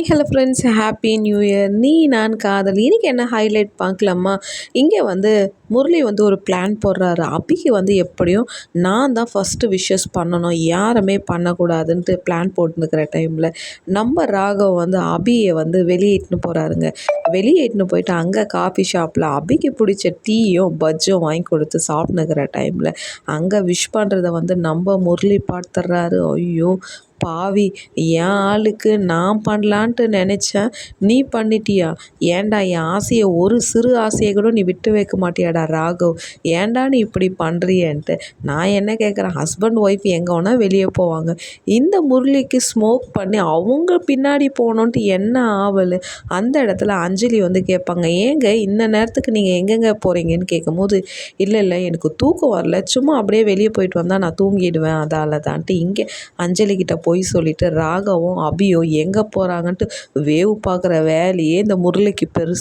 Hello friends, happy new year. நீ நான் காதல் இன்னைக்கு என்ன ஹைலைட் பார்க்கலாமா? இங்கே முரளி ஒரு பிளான் போடுறாரு. அபிக்கு எப்படியும் நான் தான் ஃபஸ்ட்டு விஷஸ் பண்ணணும், யாருமே பண்ணக்கூடாதுன்ட்டு பிளான் போட்டுருக்கிற டைமில் நம்ம ராகவ் அபியை வெளியே இட்டுன்னு போகிறாருங்க. வெளியே இட்டுன்னு போயிட்டு அங்கே காஃபி ஷாப்பில் அபிக்கு பிடிச்ச டீயும் பஜ்ஜும் வாங்கி கொடுத்து சாப்பிட்னுக்கிற டைமில் அங்கே விஷ் பண்ணுறதை நம்ம முரளி பார்த்துட்றாரு. ஐயோ பாவி, என் ஆளுக்கு நான் பண்ணலான்ட்டு நினச்சேன், நீ பண்ணிட்டியா? ஏன்டா என் ஆசையை, ஒரு சிறு ஆசையை கூட நீ விட்டு வைக்க மாட்டியாடா ராகவ்? ஏன்டா நீ இப்படி பண்ணுறியன்ட்டு நான் என்ன கேட்குறேன்? ஹஸ்பண்ட் ஒய்ஃப் எங்கே வேணால் வெளியே போவாங்க. இந்த முரளிக்கு ஸ்மோக் பண்ணி அவங்க பின்னாடி போகணுன்ட்டு என்ன ஆவல்? அந்த இடத்துல அஞ்சலி கேட்பாங்க, ஏங்க இந்த நேரத்துக்கு நீங்கள் எங்கெங்கே போகிறீங்கன்னு கேட்கும்போது, இல்லை இல்லை எனக்கு தூக்கம் வரல, சும்மா அப்படியே வெளியே போயிட்டு வந்தால் நான் தூங்கிடுவேன், அதால் தான்ட்டு இங்கே அஞ்சலிக்கிட்ட போய் சொல்லிட்டு ராகவும் அபியும் எங்கே போகிறாங்கன்ட்டு வேவு பார்க்குற வேலையே இந்த முரளிக்கு பெருசு.